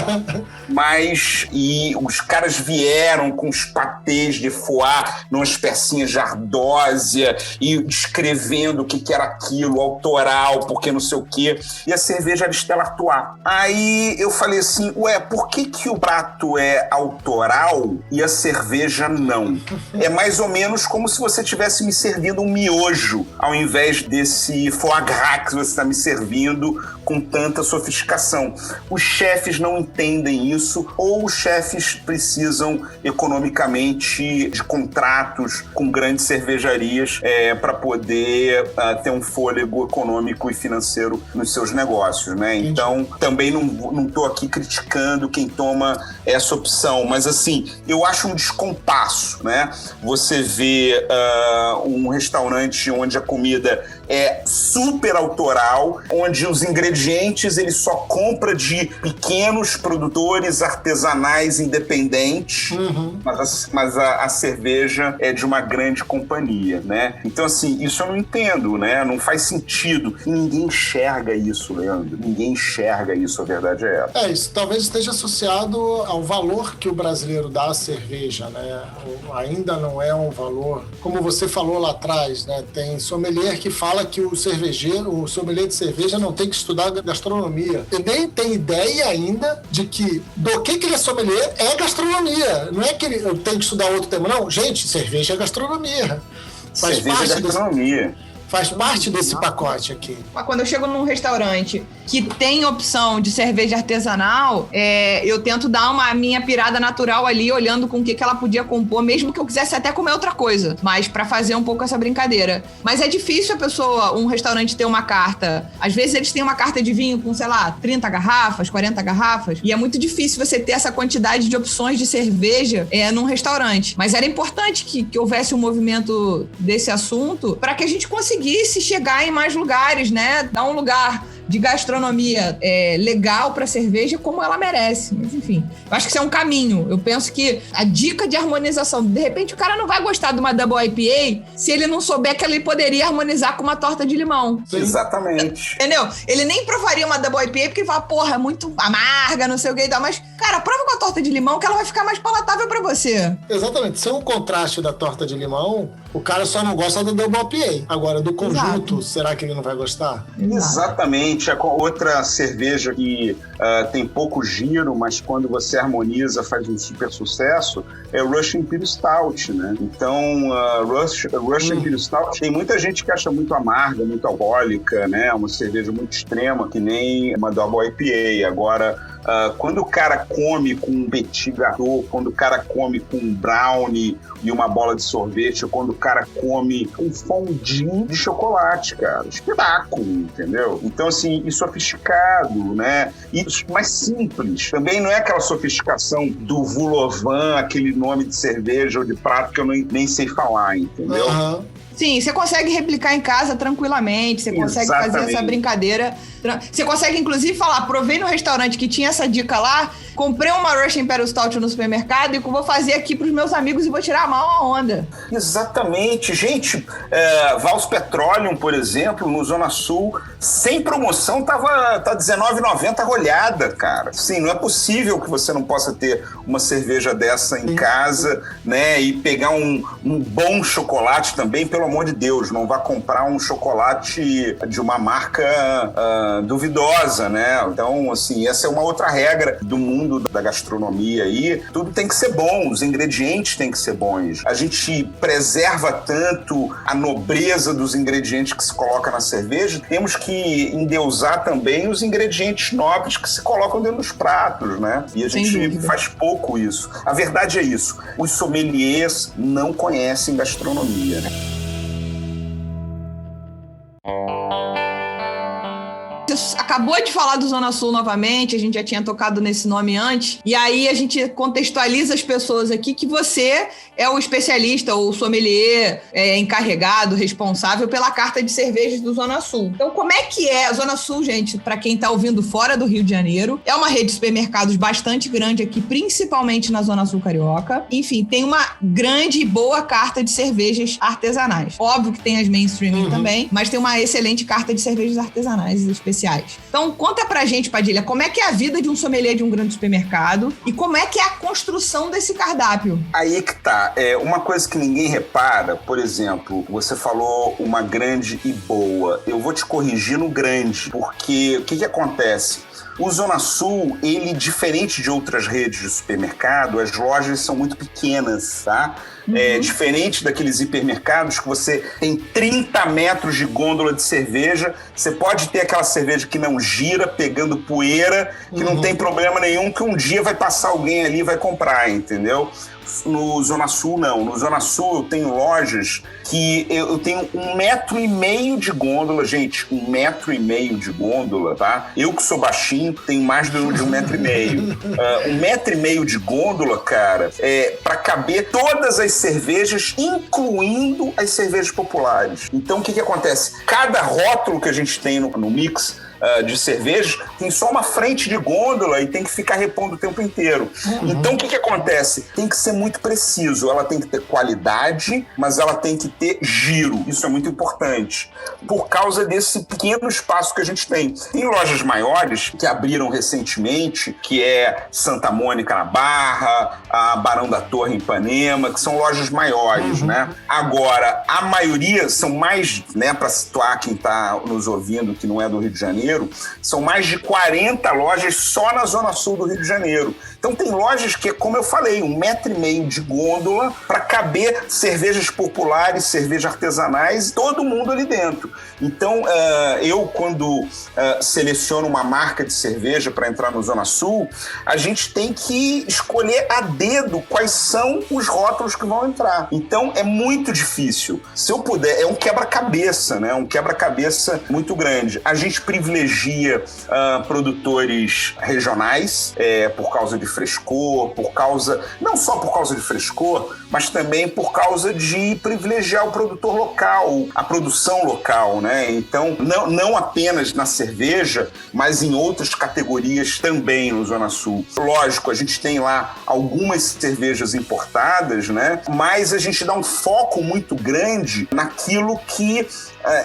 E os caras vieram com os patês de foie, numas pecinhas de ardósia, e descrevendo o que era aquilo, autoral, porque não sei o quê. E a cerveja era Stella Artois. Aí eu falei assim, por que o prato é autoral e a cerveja não? É mais ou menos como se você estivesse me servindo um miojo, ao invés desse foie gras que você está me servindo com tanta sofisticação. Os chefes não entendem isso, ou os chefes precisam economicamente de contratos com grandes cervejarias para poder ter um fôlego econômico e financeiro nos seus negócios, né? Então, também não estou aqui criticando quem toma essa opção, mas assim, eu acho um descompasso, né? Você vê um restaurante onde a comida é super autoral, onde os ingredientes ele só compra de pequenos produtores artesanais independentes, mas a cerveja é de uma grande companhia, né? Então, assim, isso eu não entendo, né? Não faz sentido. E ninguém enxerga isso, Leandro. Ninguém enxerga isso, a verdade é essa. Isso talvez esteja associado ao valor que o brasileiro dá à cerveja, né? Ainda não é um valor, como você falou lá atrás, né? Tem sommelier que fala que o sommelier de cerveja não tem que estudar gastronomia. E nem tem ideia ainda de que do que ele é sommelier é gastronomia. Não é que eu tenho que estudar outro tema, não. Gente, cerveja é gastronomia. Cerveja é gastronomia. Faz parte desse pacote aqui. Quando eu chego num restaurante que tem opção de cerveja artesanal, eu tento dar a minha pirada natural ali, olhando com o que ela podia compor, mesmo que eu quisesse até comer outra coisa, mas pra fazer um pouco essa brincadeira. Mas é difícil um restaurante ter uma carta. Às vezes eles têm uma carta de vinho com, 30 garrafas, 40 garrafas, e é muito difícil você ter essa quantidade de opções de cerveja num restaurante. Mas era importante que houvesse um movimento desse assunto para que a gente conseguisse chegar em mais lugares, né? Dar um lugar de gastronomia legal para cerveja como ela merece. Mas, enfim, eu acho que isso é um caminho. Eu penso que a dica de harmonização, de repente o cara não vai gostar de uma Double IPA se ele não souber que ele poderia harmonizar com uma torta de limão. Exatamente. Entendeu? Ele nem provaria uma Double IPA porque ele fala, porra, é muito amarga, não sei o que e tal. Mas, cara, prova com a torta de limão que ela vai ficar mais palatável para você. Exatamente. Se é um contraste da torta de limão, o cara só não gosta da Double IPA. Agora, do conjunto, será que ele não vai gostar? Exatamente. Outra cerveja que tem pouco giro, mas quando você harmoniza faz um super sucesso, é o Russian Imperial Stout, né? Então, Russian Imperial Stout, tem muita gente que acha muito amarga, muito alcoólica, né? Uma cerveja muito extrema, que nem uma Double IPA. Agora, Quando o cara come com um petit gâteau, quando o cara come com um brownie e uma bola de sorvete, ou quando o cara come um fondue de chocolate, cara. Espetáculo, entendeu? Então, assim, e sofisticado, né? E mais simples. Também não é aquela sofisticação do Vulovan, aquele nome de cerveja ou de prato que eu nem sei falar, entendeu? Aham. Sim, você consegue replicar em casa tranquilamente, você consegue fazer essa brincadeira. Você consegue, inclusive, falar, provei no restaurante que tinha essa dica lá, comprei uma Russian Imperial Stout no supermercado e vou fazer aqui pros meus amigos e vou tirar mal a onda. Exatamente. Gente, Vals Petroleum, por exemplo, no Zona Sul, sem promoção, tá R$19,90 rolhada, cara. Sim, não é possível que você não possa ter uma cerveja dessa em casa, né? E pegar um bom chocolate também, pelo amor de Deus, não vá comprar um chocolate de uma marca duvidosa, né? Então, assim, essa é uma outra regra do mundo da gastronomia aí. Tudo tem que ser bom, os ingredientes têm que ser bons. A gente preserva tanto a nobreza dos ingredientes que se coloca na cerveja, temos que endeusar também os ingredientes nobres que se colocam dentro dos pratos, né? E a gente faz pouco isso. A verdade é isso. Os sommeliers não conhecem gastronomia, né? Você acabou de falar do Zona Sul novamente, a gente já tinha tocado nesse nome antes, e aí a gente contextualiza as pessoas aqui que você é o especialista ou o sommelier encarregado, responsável pela carta de cervejas do Zona Sul. Então, como é que é? A Zona Sul, gente, para quem está ouvindo fora do Rio de Janeiro, é uma rede de supermercados bastante grande aqui, principalmente na Zona Sul Carioca. Enfim, tem uma grande e boa carta de cervejas artesanais. Óbvio que tem as mainstream também, mas tem uma excelente carta de cervejas artesanais especiais. Então, conta pra gente, Padilha, como é que é a vida de um sommelier de um grande supermercado e como é que é a construção desse cardápio? Aí que tá. Uma coisa que ninguém repara, por exemplo, você falou uma grande e boa. Eu vou te corrigir no grande, porque o que acontece? O Zona Sul, ele, diferente de outras redes de supermercado, as lojas são muito pequenas, tá? Diferente daqueles hipermercados que você tem 30 metros de gôndola de cerveja, você pode ter aquela cerveja que não gira, pegando poeira, que não tem problema nenhum, que um dia vai passar alguém ali e vai comprar, entendeu? No Zona Sul, não. No Zona Sul, eu tenho lojas que eu tenho 1,5 metro de gôndola. Gente, 1,5 metro de gôndola, tá? Eu que sou baixinho, tenho mais de 1,5 metro. 1,5 metro de gôndola, cara, para caber todas as cervejas, incluindo as cervejas populares. Então, o que acontece? Cada rótulo que a gente tem no mix de cervejas, tem só uma frente de gôndola e tem que ficar repondo o tempo inteiro. Então, o que acontece? Tem que ser muito preciso. Ela tem que ter qualidade, mas ela tem que ter giro. Isso é muito importante. Por causa desse pequeno espaço que a gente tem. Tem lojas maiores que abriram recentemente, que é Santa Mônica na Barra, a Barão da Torre em Ipanema, que são lojas maiores, né? Agora, a maioria são mais, né, para situar quem está nos ouvindo, que não é do Rio de Janeiro, são mais de 40 lojas só na Zona Sul do Rio de Janeiro. Então tem lojas que, como eu falei, 1,5 metro de gôndola para caber cervejas populares, cervejas artesanais, todo mundo ali dentro. Então eu, quando seleciono uma marca de cerveja para entrar no Zona Sul, a gente tem que escolher a dedo quais são os rótulos que vão entrar. Então é muito difícil. Se eu puder, é um quebra-cabeça, né? Um quebra-cabeça muito grande. A gente privilegia produtores regionais, por causa de frescor, não só por causa de frescor, mas também por causa de privilegiar o produtor local, a produção local, né? Então, não apenas na cerveja, mas em outras categorias também no Zona Sul. Lógico, a gente tem lá algumas cervejas importadas, né? Mas a gente dá um foco muito grande naquilo que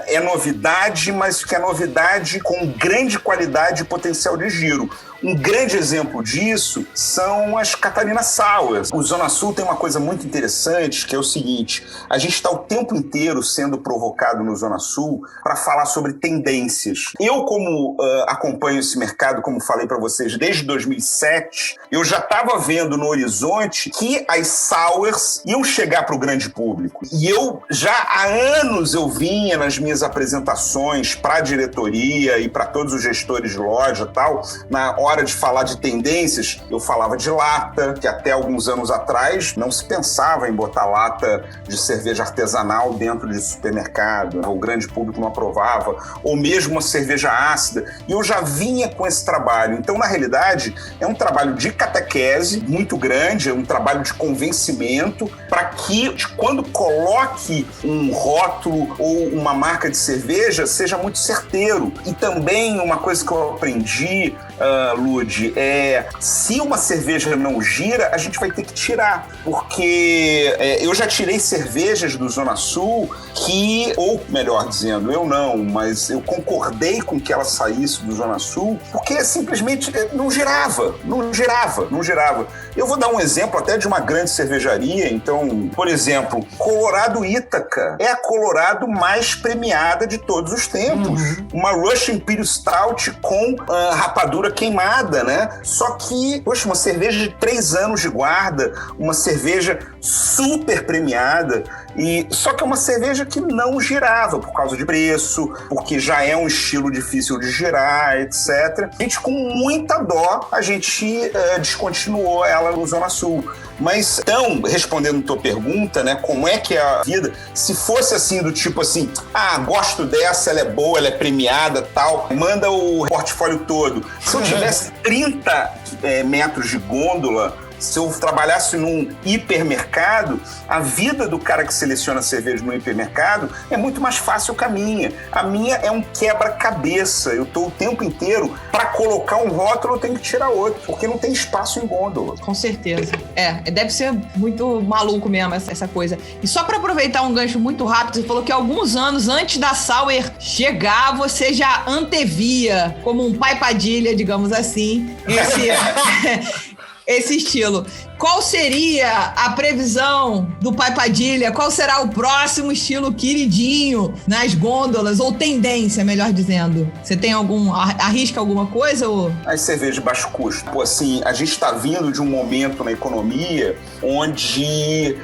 é novidade, mas que é novidade com grande qualidade e potencial de giro. Um grande exemplo disso são as Catarina Sours. O Zona Sul tem uma coisa muito interessante, que é o seguinte: a gente está o tempo inteiro sendo provocado no Zona Sul para falar sobre tendências. Eu, como acompanho esse mercado, como falei para vocês, desde 2007, eu já estava vendo no horizonte que as Sours iam chegar para o grande público. E eu já há anos eu vinha nas minhas apresentações para a diretoria e para todos os gestores de loja e tal, na hora hora de falar de tendências, eu falava de lata, que até alguns anos atrás não se pensava em botar lata de cerveja artesanal dentro de supermercado, o grande público não aprovava, ou mesmo uma cerveja ácida, e eu já vinha com esse trabalho. Então, na realidade, é um trabalho de catequese muito grande, é um trabalho de convencimento, para que, quando coloque um rótulo ou uma marca de cerveja, seja muito certeiro. E também uma coisa que eu aprendi, Lud, se uma cerveja não gira, a gente vai ter que tirar, porque eu já tirei cervejas do Zona Sul que, ou melhor dizendo, eu não, mas eu concordei com que ela saísse do Zona Sul, porque simplesmente não girava. Eu vou dar um exemplo até de uma grande cervejaria. Então, por exemplo, Colorado Ítaca é a Colorado mais premiada de todos os tempos. Uma Russian Imperial Stout com rapadura queimada, né? Só que, poxa, uma cerveja de 3 anos de guarda, uma cerveja super premiada, só que é uma cerveja que não girava por causa de preço, porque já é um estilo difícil de girar, etc. A gente, com muita dó, a gente descontinuou ela no Zona Sul. Mas, então, respondendo a tua pergunta, né, como é que é a vida, se fosse assim, do tipo assim, gosto dessa, ela é boa, ela é premiada, tal, manda o portfólio todo. Se eu tivesse 30 metros de gôndola, se eu trabalhasse num hipermercado, a vida do cara que seleciona cerveja no hipermercado é muito mais fácil que a minha. A minha é um quebra-cabeça. Eu estou o tempo inteiro, para colocar um rótulo, eu tenho que tirar outro, porque não tem espaço em gôndola. Com certeza. Deve ser muito maluco mesmo essa coisa. E só para aproveitar um gancho muito rápido, você falou que alguns anos antes da Sauer chegar, você já antevia, como um pai Padilha, digamos assim, esse estilo. Qual seria a previsão do pai Padilha? Qual será o próximo estilo queridinho nas gôndolas? Ou tendência, melhor dizendo? Você tem arrisca alguma coisa? Ou? As cervejas de baixo custo. Pô, assim, a gente está vindo de um momento na economia onde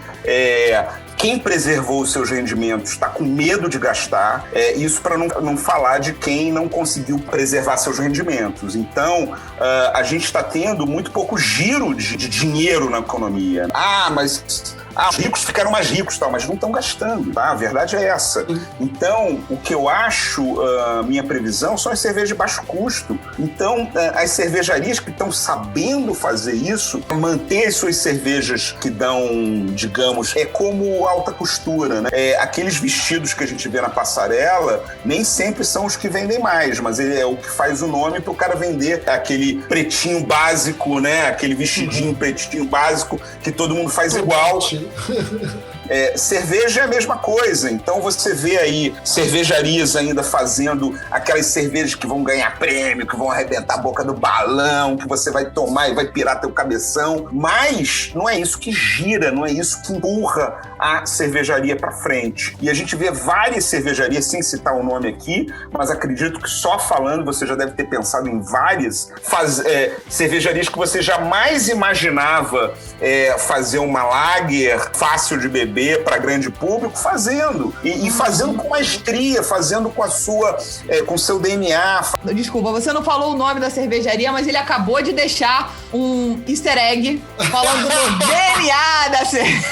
quem preservou os seus rendimentos está com medo de gastar, isso para não falar de quem não conseguiu preservar seus rendimentos. Então, a gente está tendo muito pouco giro de dinheiro na economia. Mas os ricos ficaram mais ricos, mas não estão gastando, tá? A verdade é essa. Então, o que eu acho, minha previsão, são as cervejas de baixo custo. Então, as cervejarias que estão sabendo fazer isso, manter as suas cervejas que dão, digamos, como alta costura, né? Aqueles vestidos que a gente vê na passarela, nem sempre são os que vendem mais, mas é o que faz o nome para o cara vender aquele pretinho básico, né? Aquele vestidinho pretinho básico que todo mundo faz igual. Cerveja é a mesma coisa. Então você vê aí cervejarias ainda fazendo aquelas cervejas que vão ganhar prêmio, que vão arrebentar a boca do balão, que você vai tomar e vai pirar teu cabeção. Mas não é isso que gira, não é isso que empurra a cervejaria para frente. E a gente vê várias cervejarias, sem citar o nome aqui, mas acredito que só falando você já deve ter pensado em várias cervejarias que você jamais imaginava fazer uma lager fácil de beber para grande público, fazendo. E fazendo com maestria, fazendo com com seu DNA. Desculpa, você não falou o nome da cervejaria, mas ele acabou de deixar um easter egg falando do DNA da cerveja.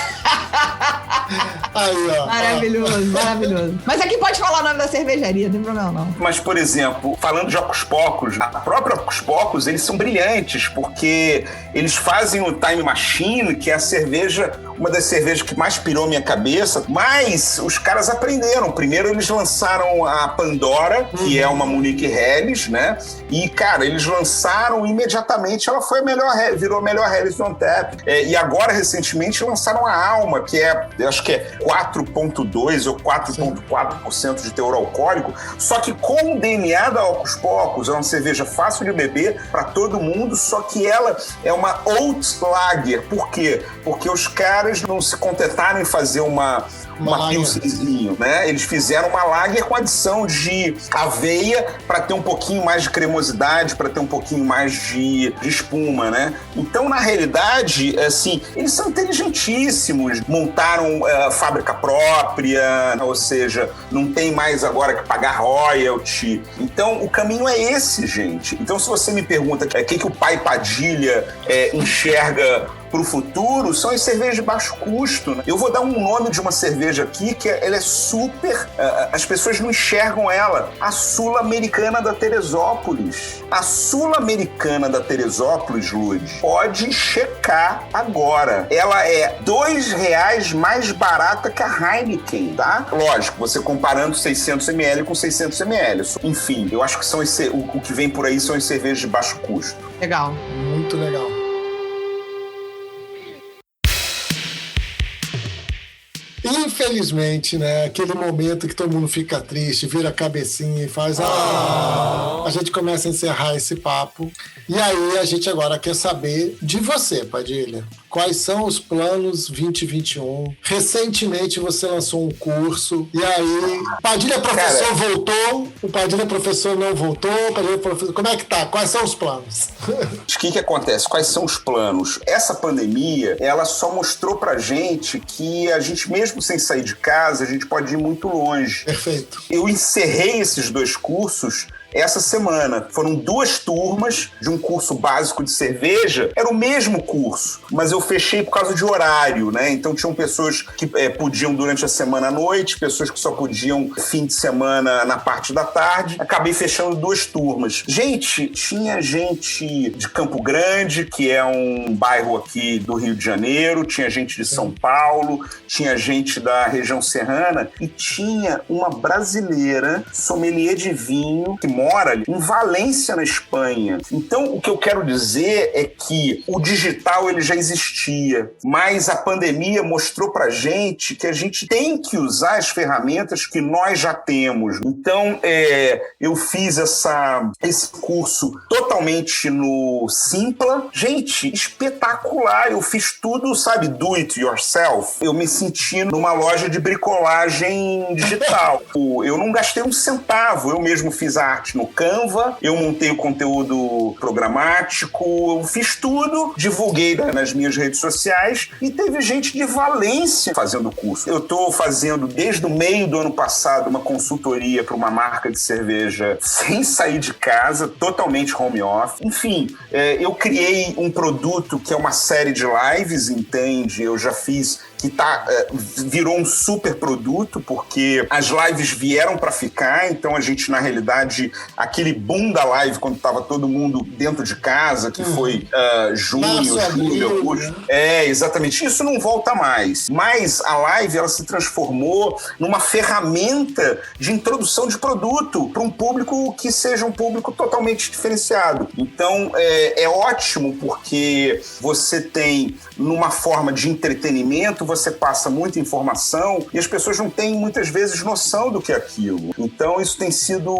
Aí, ó. Maravilhoso. Mas aqui pode falar o nome da cervejaria, não tem problema não. Mas, por exemplo, falando de Ocos Pocos, a própria Ocos Pocos, eles são brilhantes, porque eles fazem o Time Machine, que é a cerveja, uma das cervejas que mais pirou minha cabeça, mas os caras aprenderam. Primeiro eles lançaram a Pandora, que é uma Munich Helles, né? E, cara, eles lançaram imediatamente, ela foi virou a melhor Helles on Tap. E agora, recentemente, lançaram a Alma, que acho que é 4,2% ou 4,4% de teor alcoólico, só que com o DNA da Ocos Pocos, é uma cerveja fácil de beber para todo mundo, só que ela é uma Oat Lager. Por quê? Porque os caras não se contentaram em fazer uma uma pilsenzinho, né? Eles fizeram uma lager com adição de aveia para ter um pouquinho mais de cremosidade, para ter um pouquinho mais de espuma, né? Então, na realidade, assim, eles são inteligentíssimos. Montaram fábrica própria, ou seja, não tem mais agora que pagar royalty. Então, o caminho é esse, gente. Então, se você me pergunta o que o pai Padilha enxerga para o futuro, são as cervejas de baixo custo, né? Eu vou dar um nome de uma cerveja aqui que ela é super... as pessoas não enxergam ela. A Sul-Americana da Teresópolis. A Sul-Americana da Teresópolis, Lud, pode checar agora. Ela é R$2 mais barata que a Heineken, tá? Lógico, você comparando 600ml com 600ml. Enfim, eu acho que o que vem por aí são as cervejas de baixo custo. Legal. Muito legal. Infelizmente, né, aquele momento que todo mundo fica triste, vira a cabecinha e faz a gente começa a encerrar esse papo. E aí a gente agora quer saber de você, Padilha. Quais são os planos 2021? Recentemente você lançou um curso, e aí, Padilha Professor voltou, o Padilha Professor não voltou, Padilha Professor... Como é que tá? Quais são os planos? O que acontece? Quais são os planos? Essa pandemia, ela só mostrou pra gente que a gente, mesmo sem sair de casa, a gente pode ir muito longe. Perfeito. Eu encerrei esses 2 cursos essa semana. Foram 2 turmas de um curso básico de cerveja. Era o mesmo curso, mas eu fechei por causa de horário, né? Então tinham pessoas que podiam durante a semana à noite, pessoas que só podiam fim de semana na parte da tarde. Acabei fechando 2 turmas. Gente, tinha gente de Campo Grande, que é um bairro aqui do Rio de Janeiro, tinha gente de São Paulo, tinha gente da região serrana e tinha uma brasileira sommelier de vinho que mora ali, em Valência, na Espanha. Então, o que eu quero dizer é que o digital ele já existia, mas a pandemia mostrou pra gente que a gente tem que usar as ferramentas que nós já temos. Então, eu fiz esse curso totalmente no Simpla. Gente, espetacular! Eu fiz tudo, sabe, do it yourself. Eu me senti numa loja de bricolagem digital. Eu não gastei um centavo, eu mesmo fiz a arte no Canva, eu montei o conteúdo programático, eu fiz tudo, divulguei nas minhas redes sociais e teve gente de Valência fazendo o curso. Eu estou fazendo, desde o meio do ano passado, uma consultoria para uma marca de cerveja sem sair de casa, totalmente home office. Enfim, eu criei um produto que é uma série de lives, entende? Eu já fiz... que virou um super produto, porque as lives vieram para ficar, então a gente, na realidade, aquele boom da live, quando estava todo mundo dentro de casa, que foi julho, agosto. Exatamente. Isso não volta mais. Mas a live, ela se transformou numa ferramenta de introdução de produto para um público que seja um público totalmente diferenciado. Então, é ótimo, porque você tem, numa forma de entretenimento, você passa muita informação e as pessoas não têm muitas vezes noção do que é aquilo. Então isso tem sido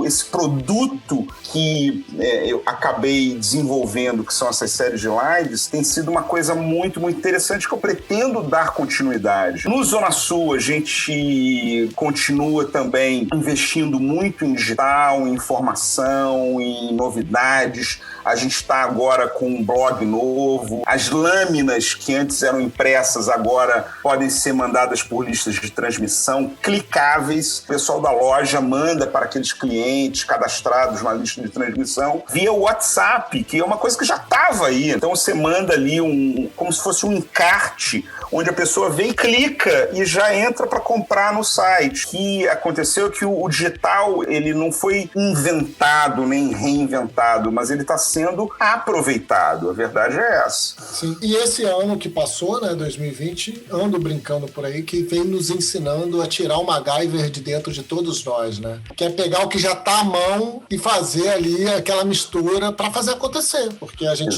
esse produto que eu acabei desenvolvendo, que são essas séries de lives, tem sido uma coisa muito, muito interessante que eu pretendo dar continuidade. No Zona Sul a gente continua também investindo muito em digital, em informação, em novidades. A gente está agora com um blog novo. As lâminas que antes eram impressas agora podem ser mandadas por listas de transmissão clicáveis. O pessoal da loja manda para aqueles clientes cadastrados na lista de transmissão via WhatsApp, que é uma coisa que já estava aí. Então você manda ali como se fosse um encarte, onde a pessoa vem e clica e já entra para comprar no site. O que aconteceu é que o digital ele não foi inventado nem reinventado, mas ele está sendo aproveitado. A verdade é essa. Sim. E esse ano que passou, né, 2020, ando brincando por aí, que vem nos ensinando a tirar o MacGyver de dentro de todos nós, né? Que é pegar o que já está à mão e fazer ali aquela mistura para fazer acontecer, porque a gente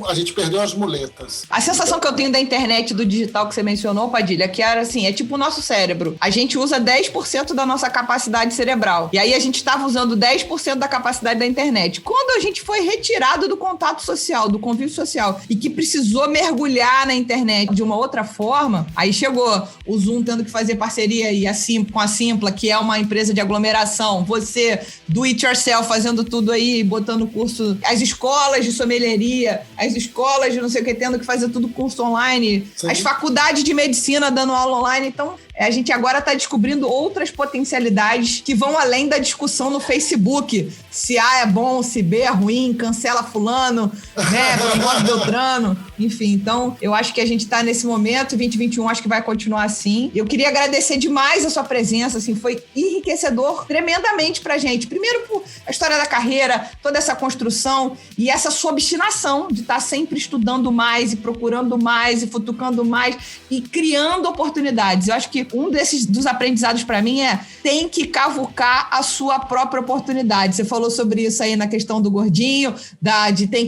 a gente perdeu as muletas. A sensação que eu tenho da internet, do digital que você mencionou, Padilha, que era assim, é tipo o nosso cérebro. A gente usa 10% da nossa capacidade cerebral. E aí a gente estava usando 10% da capacidade da internet. Quando a gente foi retirado do contato social, do convívio social, e que precisou mergulhar na internet de uma outra forma, aí chegou o Zoom tendo que fazer parceria e com a Simpla, que é uma empresa de aglomeração, você, do it yourself, fazendo tudo aí, botando curso, as escolas de sommelieria, as escolas de não sei o que, tendo que fazer tudo curso online, sim, as faculdades de medicina dando aula online. Então, a gente agora está descobrindo outras potencialidades que vão além da discussão no Facebook. Se A é bom, se B é ruim, cancela fulano, né, promove Beltrano. Enfim, então, eu acho que a gente está nesse momento, 2021 acho que vai continuar assim. Eu queria agradecer demais a sua presença, assim, foi enriquecedor tremendamente pra gente. Primeiro por a história da carreira, toda essa construção e essa sua obstinação de estar sempre estudando mais e procurando mais e futucando mais e criando oportunidades. Eu acho que um dos aprendizados para mim tem que cavucar a sua própria oportunidade. Você falou sobre isso aí na questão do gordinho,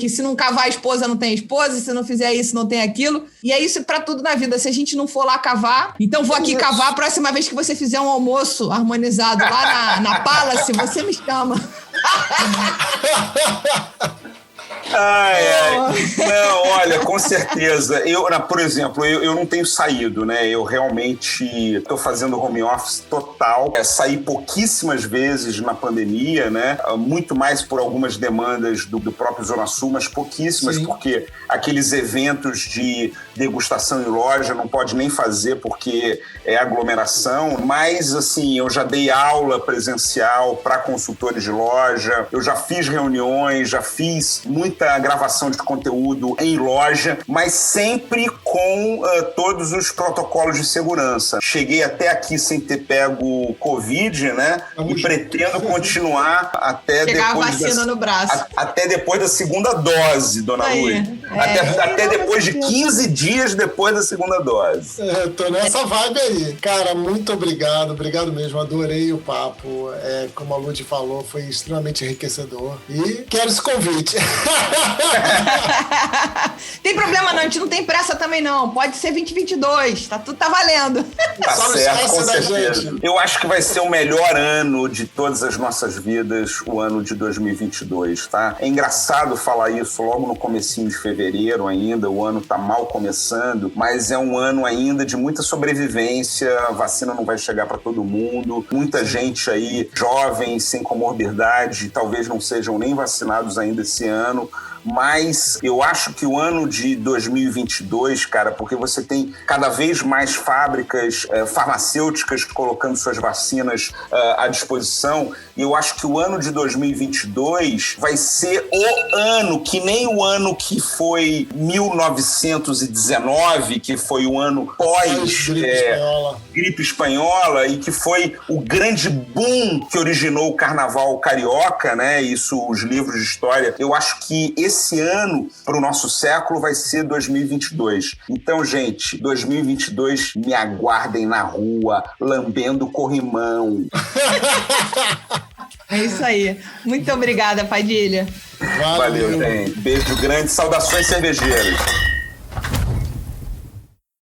se não cavar a esposa, não tem esposa, se não fizer isso, não tem aquilo. E é isso para tudo na vida. Se a gente não for lá cavar, então vou aqui cavar, a próxima vez que você fizer um almoço harmonizado lá na Palace, você me chama. Não, olha, com certeza. Por exemplo, eu não tenho saído, né? Eu realmente estou fazendo home office total. Saí pouquíssimas vezes na pandemia, né? Muito mais por algumas demandas do próprio Zona Sul, mas pouquíssimas, sim, porque aqueles eventos de degustação em loja não pode nem fazer porque é aglomeração. Mas, assim, eu já dei aula presencial para consultores de loja, eu já fiz reuniões, já fiz muita gravação de conteúdo em loja, mas sempre com todos os protocolos de segurança. Cheguei até aqui sem ter pego Covid, né? E pretendo continuar até depois da segunda dose, dona Luz. Até depois de 15 dias depois da segunda dose. Tô nessa vibe aí. Cara, muito obrigado. Obrigado mesmo. Adorei o papo. Como a Lud falou, foi extremamente enriquecedor. E quero esse convite. Tem problema não, a gente não tem pressa também não. Pode ser 2022, tudo tá valendo. Tá certo, com certeza. Eu acho que vai ser o melhor ano de todas as nossas vidas, o ano de 2022, tá? É engraçado falar isso logo no comecinho de fevereiro ainda, o ano tá mal começando, mas é um ano ainda de muita sobrevivência, a vacina não vai chegar para todo mundo, muita gente aí, jovem, sem comorbidade, talvez não sejam nem vacinados ainda esse ano. Mas eu acho que o ano de 2022, cara, porque você tem cada vez mais fábricas farmacêuticas colocando suas vacinas à disposição, e eu acho que o ano de 2022 vai ser o ano, que nem o ano que foi 1919, que foi o ano pós gripe espanhola, e que foi o grande boom que originou o carnaval carioca, né? Isso, os livros de história. Eu acho que esse ano, para o nosso século, vai ser 2022. Então, gente, 2022, me aguardem na rua, lambendo corrimão. É isso aí. Muito obrigada, Padilha. Valeu, gente. Beijo grande, saudações cervejeiras.